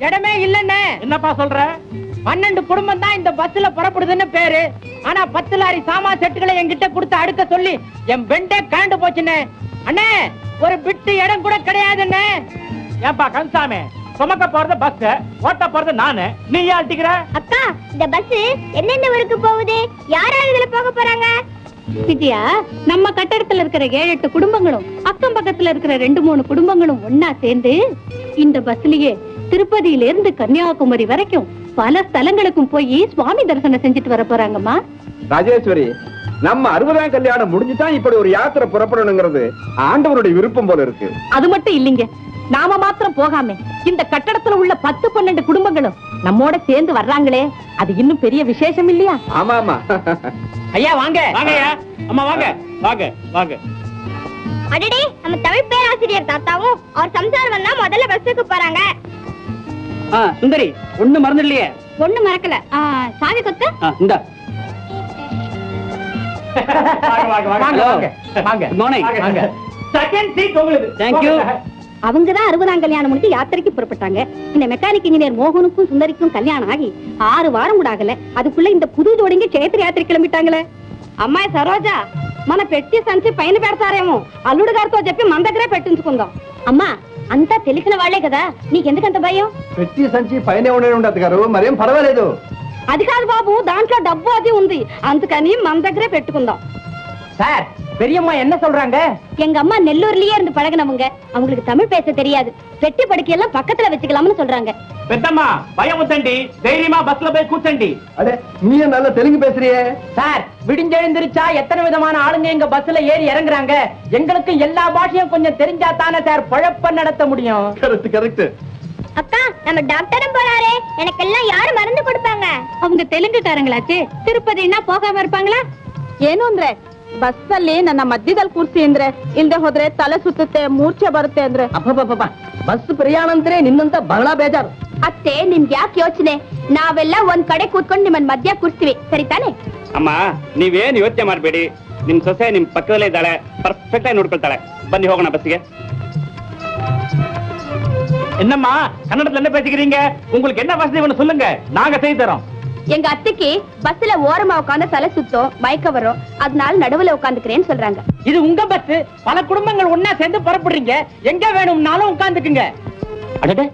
இடமே இல்லன்னு. என்னப்பா சொல்ற? 12 குடும்பம் தான் இந்த பஸ்ல புறப்படுதுன்னு பேரு. ஆனா 10 லாரி சாமா செட்டுகளை என்கிட்ட கொடுத்து அடுக்க சொல்லி என் பெண்டே காண்டு போச்சுன்னு. அண்ணே ஒரு பிட்டு இடம் கூட கிடையாதுன்னு. ஏன்பா கன்சாமி, சுமக்க போறது பஸ், ஓட்ட போறது நானு, நீ ஏன் அடிக்கிற? அக்கா, இந்த பஸ் எந்தெந்த ஊருக்கு போகுது? யார் யார் இதுல போக போறாங்க? விஜயா, நம்ம கட்டடத்துல இருக்கிற 7-8 குடும்பங்களும் அக்கம் பக்கத்துல இருக்கிற 2-3 குடும்பங்களும் ஒன்னா சேர்ந்து இந்த பஸ்லயே திருப்பதியில இருந்து கன்னியாகுமரி வரைக்கும் பல ஸ்தலங்களுக்கும் போய் சுவாமி தரிசனம் செஞ்சுட்டு வர போறாங்கம்மா. ராஜேஸ்வரி, நம்ம 60ஆம் கல்யாணம் முடிஞ்சுதான் இப்படி ஒரு யாத்திரை புறப்படணுங்கிறது ஆண்டவருடைய விருப்பம் போல இருக்கு. அது மட்டும் இல்லைங்க, நாம மாத்திரம் போகாம இந்த கட்டடத்துல உள்ள 10-12 குடும்பங்களும் நம்மோட சேர்ந்து வர்றாங்களே, அது இன்னும் பெரிய விசேஷம் இல்லையா? ஆமா ஆமா. ஐயா வாங்க. வாங்க ஐயா, அம்மா வாங்க வாங்க வாங்க. அடடே, நம்ம தமிழ் பேராசிரியர் தாத்தாவும் அவர் சம்சாரம் வந்தா முதல்ல பஸ்ஸுக்கு போறாங்க. சுந்தரி, ஒண்ணு மறந்து இல்லையே? ஒண்ணு மறக்கல. சாவி கொத்து இந்த செகண்ட் சீட் உங்களுக்கு. தேங்க்யூ. அவங்கதான் 60ஆம் கல்யாணம் முடிஞ்சு யாத்திரைக்கு புறப்பட்டாங்க. இந்த மெக்கானிக் இன்ஜினியர் மோகனுக்கும் சுந்தரிக்கும் கல்யாணம் ஆகி 6 வாரம் கூட ஆகல. அதுக்குள்ள இந்த புது ஜோடிங்க క్షేత్ర యాత్ర கிளம்பிட்டாங்களே. అమ్మాయి సరోజా, మన పెట్టి సంచి పైన పెడతారేమో, అల్లుడు గారితో చెప్పి మన దగ్గరే పెట్టించుకుందాం. అమ్మా, అంతా తెలిసిన వాళ్లే కదా, నీకెందుకంత భయం? పెట్టి సంచి పైన ఉండదు గారు, మరేం పర్వాలేదు. అది కాదు బాబు, దాంట్లో డబ్బు అది ఉంది, అందుకని మన దగ్గరే పెట్టుకుందాం. சார், பெரியம்மா என்ன சொல்றாங்க? எங்க அம்மா நெல்லூர்லயே இருந்து பழகினவங்க, அவங்களுக்கு தமிழ் பேச தெரியாது, பெட்டி படுக்கையெல்லாம் பக்கத்துல வச்சுக்கலாம்னு சொல்றாங்க. பெத்தம்மா பயமுத்தண்டி, தைரியமா பஸ்ல போய் கூச்சண்டி. அடே, நீ நல்ல தெலுங்கு பேசுறியே. சார், விடிஞ்செழுந்திருச்சா எத்தனை விதமான ஆளுங்க எங்க பஸ்ல ஏறி இறங்குறாங்க. எங்களுக்கு எல்லா பாஷையும் கொஞ்சம் தெரிஞ்சா தானே சார் பழப்ப நடத்த முடியும். Correct correct. அக்கா, நம்ம டாக்டரும் போறாரே, எனக்கு எல்லாம் யாரு மருந்து கொடுப்பாங்க? அவங்க தெலுங்குக்காரங்களாச்சு, திருப்பதினா போகாம இருப்பாங்களா? ಏನು ಅಂದ್ರೆ ಬಸ್ಸಲ್ಲಿ ನನ್ನ ಮಧ್ಯದಲ್ಲಿ ಕೂರ್ಸಿ ಅಂದ್ರೆ ಇಲ್ದೆ ಹೋದ್ರೆ ತಲೆ ಸುತ್ತುತ್ತೆ, ಮೂರ್ಛೆ ಬರುತ್ತೆ ಅಂದ್ರೆ. ಅಪ್ಪಪ್ಪ, ಬಸ್ ಪ್ರಯಾಣ ಅಂದ್ರೆ ನಿನ್ನಂತ ಬಹಳ ಬೇಜಾರು. ಅತ್ತೆ, ನಿಮ್ಗೆ ಯಾಕೆ ಯೋಚನೆ? ನಾವೆಲ್ಲ ಒಂದ್ ಕಡೆ ಕೂತ್ಕೊಂಡು ನಿಮ್ಮನ್ ಮಧ್ಯ ಕೂರ್ಸ್ತೀವಿ, ಸರಿ ತಾನೆ? ಅಮ್ಮ, ನೀವೇನು ಯೋಚನೆ ಮಾಡಬೇಡಿ, ನಿಮ್ ಸೊಸೆ ನಿಮ್ ಪಕ್ಕದಲ್ಲೇ ಇದ್ದಾಳೆ, ಪರ್ಫೆಕ್ಟ್ ಆಗಿ ನೋಡ್ಕೊಳ್ತಾಳೆ. ಬನ್ನಿ ಹೋಗೋಣ ಬಸ್ಸಿಗೆ. என்னம்மா கன்னடத்துல என்ன பேசிக்கிறீங்க? உங்களுக்கு என்ன வசதி வேணும் சொல்லுங்க, நாங்க செய்து தரோம். எங்க அத்தைக்கு பஸ்ல ஓரமா உட்கார்ந்து தலை சுத்தம், மயக்க வரும், அதனால நடுவுல உட்கார்ந்துக்கிறேன்னு சொல்றாங்க. இது உங்க பஸ், பல குடும்பங்கள் ஒன்னா சேர்ந்து புறப்படுறீங்க, எங்க வேணும்னாலும் உட்கார்ந்துக்குங்க. அடடே,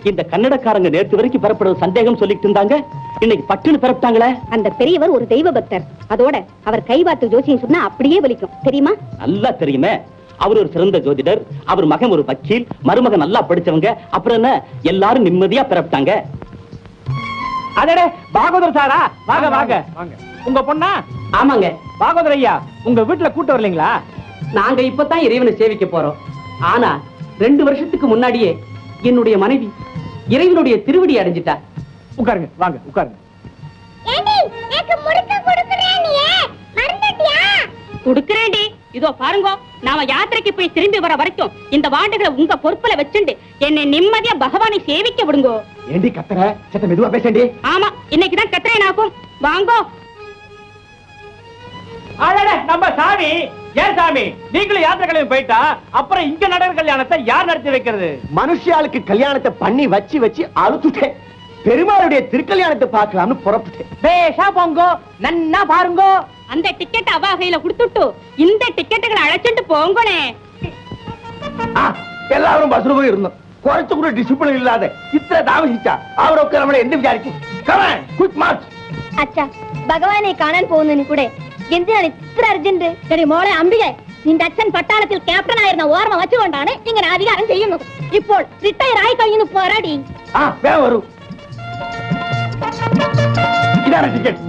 இந்த கன்னடக்காரங்க நேற்று வரைக்கும் பெறப்படுறது சந்தேகம் சொல்லிட்டு இருந்தாங்க, இன்னைக்கு பட்டுன்னு பெறப்பட்டாங்களே. அந்த பெரியவர் ஒரு தெய்வ பக்தர், அதோட அவர் கைவாத்து ஜோசியம் சொன்னா அப்படியே வலிக்கும், தெரியுமா? நல்லா தெரியுமே. அவர் ஒரு சிறந்த ஜோதிடர், அவர் மகன் ஒரு வக்கீல், மருமகன் நல்லா படிச்சவங்க, அப்புறம் என்ன எல்லாரும் நிம்மதியா பெறப்பட்டாங்க. அடடே, பாகவதர் சாரா, வாங்க வாங்க வாங்க. உங்க பொண்ணா? ஆமாங்க. பாகவதர் ஐயா, உங்க வீட்டுல கூட்டு வரலீங்களா? நாங்க இப்பதான் இறைவனை சேவிக்க போறோம். ஆனா 2 வருஷத்துக்கு முன்னாடியே என்னுடைய மனைவி இறைவனுடைய திருவடி அடைஞ்சிட்டா. உட்காருங்க, வாங்க உட்காருங்க. ஏண்டி, எனக்கு முறுக்கு கொடுக்கறேனியே, மறந்துட்டியா? குடுக்கறேன்டி, இதோ பாருங்க, நாம யாத்திரைக்கு போய் திரும்பி வர வரைக்கும் இந்த வாண்டுகளை உங்க பொறுப்புல வச்சுண்டு என்னை நிம்மதியா பகவானை சேவிக்க விடுங்க. ஏண்டி கத்துற? சத்த மெதுவா பேசண்டி. ஆமா, இன்னைக்குதான் கத்திரேன் ஆகும், வாங்கோ. அடடே, நம்ம சாமி. ஏன் சாமி, நீங்களும் யாத்திரைகளையும் போயிட்டா அப்புறம் இங்க நடக்கிற கல்யாணத்தை யார் நடத்தி வைக்கிறது? மனுஷியாளுக்கு கல்யாணத்தை பண்ணி வச்சு அழுத்துட்டேன். பெருமாளுடைய திருக்கல்யாணத்தை பார்க்கலாம்னு புறப்பட்டேன். பேஷா போங்கோ, நன்னா பாருங்கோ. அந்த டிக்கெட் அவ கையில கொடுத்துட்டு இந்த டிக்கெட்டுகளை அழைச்சிட்டு போங்கனே. எல்லாரும் பஸ்ல போய் இருந்தோம், குறைச்சு கூட டிசிப்ளின் இல்லாத இத்தனை தாமசிச்சா அவருக்கு நம்மள என்ன விசாரிக்கும்? Come on, quick March. அச்சா, பகவானை காணான் போகுதுன்னு கூட എന്തിനാണ് ഇത്ര അർജന്റ്? ശരി മോളെ അംബികെ, നിന്റെ അച്ഛൻ പട്ടാളത്തിൽ ക്യാപ്റ്റൻ ആയിരുന്ന ഓർമ്മ വച്ചുകൊണ്ടാണ് ഇങ്ങനെ അധികാരം ചെയ്യുന്നത്. ഇപ്പോൾ റിട്ടയർ ആയി കഴിഞ്ഞു പോരാടി. വരും. இதான டிக்கெட்.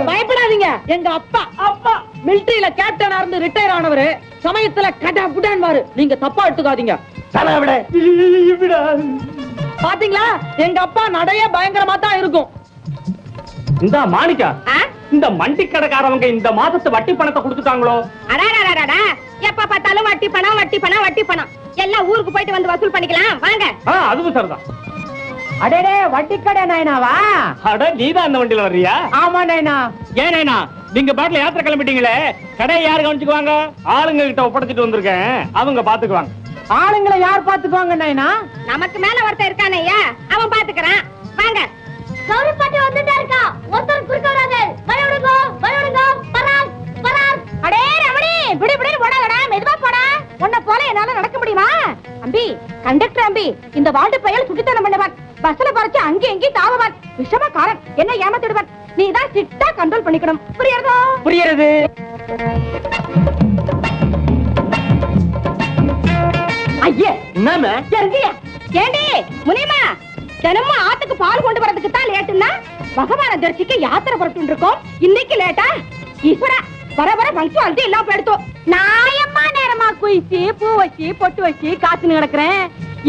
பயப்படாதீங்க, எங்க அப்பா மிலிட்டரியில கேப்டனா இருந்து ரிட்டையர் ஆனவரு, சமயத்துல கடா புடான்வாரு, நீங்க தப்பா எடுத்துக்காதீங்க. பாத்தீங்களா, எங்க அப்பா நடைய பயங்கரமா தான் இருக்கும். இந்த மாணிக்கா, இந்த மண்டி கடைக்காரவங்க இந்த மாசத்து வட்டி பணத்தை கொடுத்துட்டாங்களோ? அடாடாடாடா, எப்ப பார்த்தாலும் வட்டி பணம் வட்டி பணம் வட்டி பணம், எல்லாம் ஊருக்கு போயிட்டு வந்து வசூல் பண்ணிக்கலாம் வாங்க. அதுவும் சரிதான். அடடே, வட்டி கடை நாயனாவா? அட, நீதான் அந்த வண்டியில வர்றியா? ஆமா நாயனா. ஏன் நாயனா, நீங்க பாட்டுல யாத்திரை கிளம்பிட்டீங்களே, கடையை யாரு கவனிச்சுக்குவாங்க? ஆளுங்க கிட்ட ஒப்படைச்சிட்டு வந்திருக்கேன், அவங்க பாத்துக்குவாங்க. ஆளுங்களை யார் பாத்துக்குவாங்க நைனா? நமக்கு மேல ஒருத்தன் இருக்கானே ஐயா, அவன் பாத்துக்கறான். வாங்க. கௌரி பாட்டி வந்துட்டே இருக்கா. ஒருத்தர் குறுக்க வராதே. பயப்படுங்க பயப்படுங்க. பராக் பராக். அடே ரமணி, விடு விடு போடாதடா, மெதுவா போடா. உன்னை போல என்னால நடக்க முடியுமா? அம்பி, கண்டக்டர் அம்பி, இந்த வார்டு பையல் சுட்டித்தனம் பண்ணவன். பஸ்ல பறச்சு அங்கே எங்கே தாவவன். விஷமக்காரன், என்ன ஏமாத்திடுவன். நீ தான் ஸ்ட்ரிக்ட்டா கண்ட்ரோல் பண்ணிக்கணும். புரியுறதோ? புரியுறது. ஐயே, என்னமே இறங்கியா? ஏண்டி முனியம்மா, தினமும் ஆத்துக்கு பால் கொண்டு வரதுக்கு தான் லேட்டுன்னா பகவான தரிசிக்க யாத்திரை புறப்பட்டு இருக்கோம். இன்னைக்கு லேட்டா? ஈஸ்வரா, வர வர பங்க்சுவாலிட்டி எல்லாம் போயிடுத்தோம். நாயம்மா நேரமா குயிச்சு பூ வச்சு பொட்டு வச்சு காத்துன்னு கிடக்குறேன்.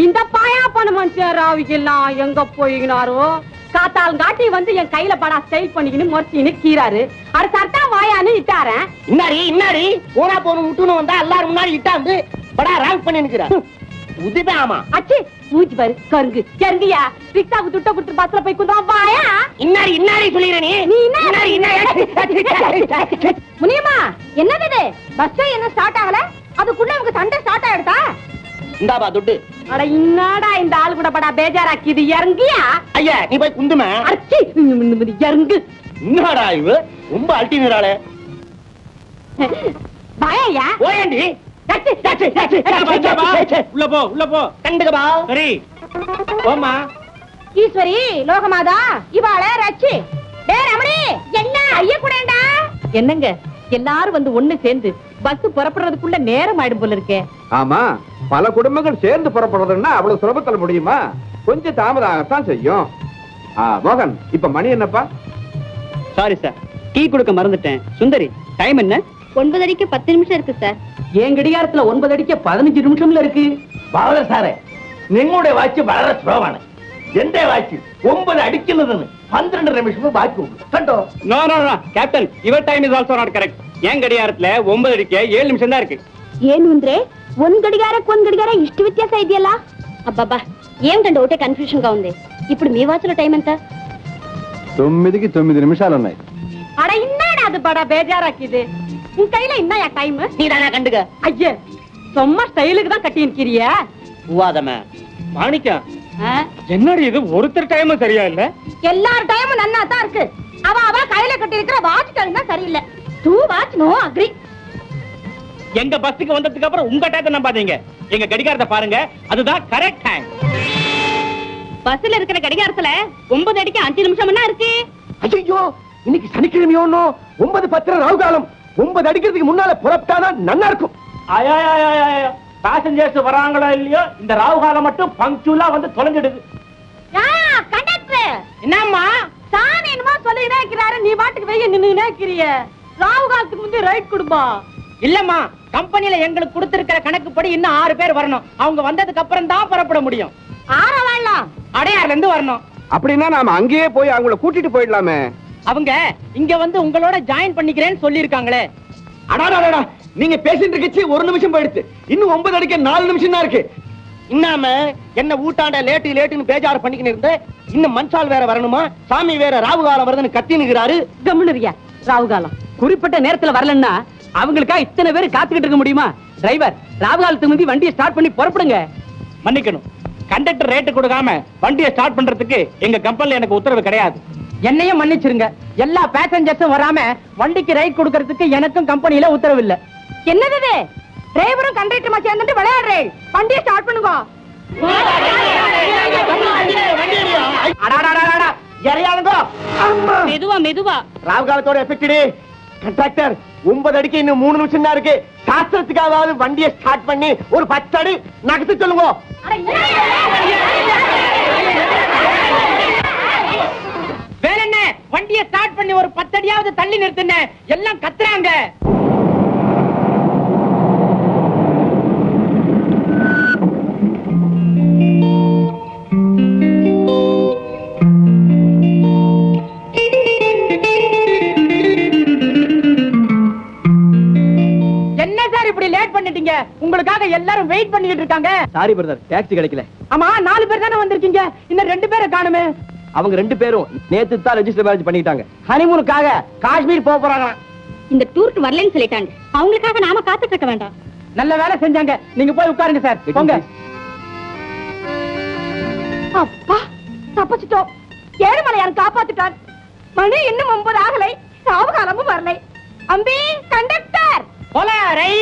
இந்த பாயா பண்ண மனுஷன் ராவிக்கெல்லாம் எங்க போயினாரோ? காத்தால் காட்டி வந்து என் கையில படா ஸ்டைல் பண்ணிக்கின்னு முறைச்சின்னு கீறாரு. அது சர்த்தா வாயான்னு இட்டாரன். இன்னாரி போனா போன விட்டுன்னு வந்தா எல்லாரும் முன்னாடி இட்டாந்து படா ராங் பண்ணி நிக்கிற உதிபே. ஆமா அச்சி, மூஞ்சி பாரு கருங்கு. இறங்கியா, ரிக்ஷாவுக்கு துட்ட கொடுத்து பஸ்ல போய் குந்தா வாயா. இன்னாரி சொல்லிடுற நீ. நீ முனியம்மா, என்னது இது? பஸ் என்ன ஸ்டார்ட் ஆகல? அதுக்குள்ள அவங்க சண்டை ஸ்டார்ட் ஆயிடுதா? இந்தாபா துட்டு. அட என்னடா இந்த ஆள் கூட படா பேஜாராக்கிது. இறங்கியா? ஐயா நீ போய் குந்துமே. அச்சி, இறங்கு. என்னடா இவ ரொம்ப அல்டினராளே. வாயா. ஓயண்டி உள்ள போ கண்டுகபா. சரி போமா. ஈஸ்வரி லோகமாதா இவாளே ரச்சி. டே ரமணி, என்ன ஐய கூடடா? என்னங்க எல்லாரும் வந்து ஒண்ணு சேர்ந்து பஸ் புறப்படுறதுக்குள்ள நேரம் ஆயிடும் போல இருக்கே. ஆமா, பல குடும்பங்கள் சேர்ந்து புறப்படுறதுன்னா அவ்வளவு சுலபத்துல முடியுமா? கொஞ்சம் தாமதமாகத்தான் செய்யும். மோகன், இப்ப மணி என்னப்பா? சாரி சார், டீ கொடுக்க மறந்துட்டேன். சுந்தரி, டைம் என்ன? 9 அடிக்கு 10 நிமிஷம் இருக்கு சார். என் கடிகாரத்துல 9 அடிக்க 15 நிமிஷம்ல இருக்கு. பாவல சாரே, നിങ്ങളുടെ വാച്ച് വളരെ സ്ലോവാണ്. എന്റെ വാച്ച് 9 അടിക്കുന്നതിന് 12 നിമിഷം ബാക്കി ഉണ്ട്. കണ്ടോ? No captain, your time is also not correct. என் கடிகாரத்துல 9 அடிக்க 7 நிமிஷம் தான் இருக்கு. ಏನು ಅಂದ್ರೆ ಒಂದ್ ಗಡಿಗಾರ ಇಷ್ಟು ವ್ಯತ್ಯಾಸ ಇದೆಯಲ್ಲ? ಅಬ್ಬಬ್ಬಾ, ఏంటండి ఒకటే కన్ఫ్యూజన్ గా ఉంది. ఇప్పుడు మీ వాచ్ లో టైం ఎంత? 9కి 9 నిమిషాలు ఉన్నాయి. அட என்னடா அது படா பேஜாராக்கிது. உன் கையில என்னயா டைம்? நீ தானே கண்டுக. ஐயே, சும்மா ஸ்டைலுக்கு தான் கட்டி இருக்கிறியா? பூவாதமே மாணிக்கம், என்னடி இது ஒருத்தர் டைம் சரியா இல்ல? எல்லார் டைமும் நன்னா தான் இருக்கு. அவ கையில கட்டி இருக்கிற வாட்ச் டைம் தான் சரியில்லை. டூ வாட்ச் நோ அக்ரி. எங்க பஸ்ஸுக்கு வந்ததுக்கு அப்புறம் உங்க டைத்தை நம்பாதீங்க. எங்க கடிகாரத்தை பாருங்க, அதுதான் கரெக்ட் டைம். பஸ்ல இருக்கிற கடிகாரத்துல 9 அடிக்க 5 நிமிஷம்னா இருக்கு. ஐயோ, இன்னைக்கு சனிக்கிழமையோனோ 9:10 ராவு காலம். 9 அடிக்கிறதுக்கு முன்னால புறப்பட்டாதான் நல்லா இருக்கும். பேசஞ்சர்ஸ் வராங்களோ இல்லையோ, இந்த ராவு காலம் மட்டும் பங்க்சுவலா வந்து தொலைஞ்சிடுது. கண்டக்டர், என்னம்மா சாமி என்னமா சொல்லிட்டே இருக்கிறாரு, நீ பாட்டுக்கு வெளிய நின்னுனே இருக்கிறிய. ராவு காலத்துக்கு முந்தி ரைட் கொடுப்பா. இல்லம்மா, கம்பெனில எங்களுக்கு கொடுத்திருக்கிற கணக்குப்படி இன்னும் 6 பேர் வரணும். அவங்க வந்ததுக்கு அப்புறம் தான் புறப்பட முடியும். 6 வரலாம். அடையார்ல இருந்து வரணும். அப்படின்னா நாம அங்கேயே போய் அவங்கள கூட்டிட்டு போயிடலாமே. அவங்க இங்க வந்து உங்களோட ஜாயின் பண்ணிக்கிறேன்னு சொல்லி இருக்காங்களே. அடாடாடா, நீங்க பேசிட்டு இருக்கச்சு 1 நிமிஷம் போயிடுச்சு. இன்னும் 9 அடிக்க 4 நிமிஷம் தான் இருக்கு. இன்னாம என்ன ஊட்டாண்ட லேட்டுன்னு பேஜார பண்ணிக்கின்னு இருந்த. இன்னும் மன்சால் வேற வரணுமா? சாமி வேற ராவு காலம் வருதுன்னு கத்தி நிக்கிறாரு. கம்முனரியா, ராவு காலம் குறிப்பிட்ட நேரத்துல வரலன்னா அவங்களுக்கா இத்தனை பேர் காத்துக்கிட்டு இருக்க முடியுமா? டிரைவர், ராவு காலத்துக்கு முந்தி வண்டியை ஸ்டார்ட் பண்ணி புறப்படுங்க. மன்னிக்கணும், கண்டக்டர் ரேட்டு கொடுக்காம வண்டியை ஸ்டார்ட் பண்றதுக்கு எங்க கம்பெனில எனக்கு உத்தரவு கிடையாது. என்னையும் மன்னிச்சிருங்க. எல்லா பேசஞ்சர்ஸும் வராம வண்டிக்கு ரைட் கொடுக்கறதுக்கு எனக்கும் கம்பெனில உத்தரவு இல்ல. என்னது? டிரைவரும் கண்டக்டரும் சேர்ந்துட்டு விளையாடுறே. வண்டியை ஸ்டார்ட் பண்ணுங்க. அடாடாடாடா, எறையாளுங்க. மெதுவா. ராவு காலத்தோட எஃபெக்ட். கண்ட்ராக்டர், 9 அடிக்க இன்னும் 3 நிமிஷம் தான் இருக்கு. சாஸ்திரத்துக்காவது வண்டியை ஸ்டார்ட் பண்ணி ஒரு 10 அடி நகர்த்தி சொல்லுங்க. வேற என்ன, வண்டியை ஸ்டார்ட் பண்ணி ஒரு 10 அடியாவது தள்ளி நிறுத்துன. எல்லாம் கத்துறாங்க. என்ன சார் இப்படி லேட் பண்ணிட்டீங்க? உங்களுக்காக எல்லாரும் வெயிட் பண்ணிட்டு இருக்காங்க. சாரி பிரதர், டாக்ஸி கிடைக்கல. ஆமா, 4 பேர் தானே வந்திருக்கீங்க. இன்னும் 2 பேரை காணுமே. அவங்க 2 பேரும் நேத்து தான் ரெஜிஸ்டர் மேரேஜ் பண்ணிட்டாங்க. ஹனிமூனுக்காக காஷ்மீர் போக போறாங்க. இந்த டூருக்கு வரலன்னு சொல்லிட்டாங்க. அவங்களுக்காக நாம காத்துட்டு இருக்க வேண்டாம். நல்ல வேலை செஞ்சாங்க. நீங்க போய் உட்காருங்க சார். போங்க. அப்பா தப்பிச்சிட்டோம். ஏழுமலையான் காப்பாத்திட்டான். மணி இன்னும் 9 ஆகலை. சாவுகாலமும் வரலை. அம்பி கண்டக்டர் போல ரை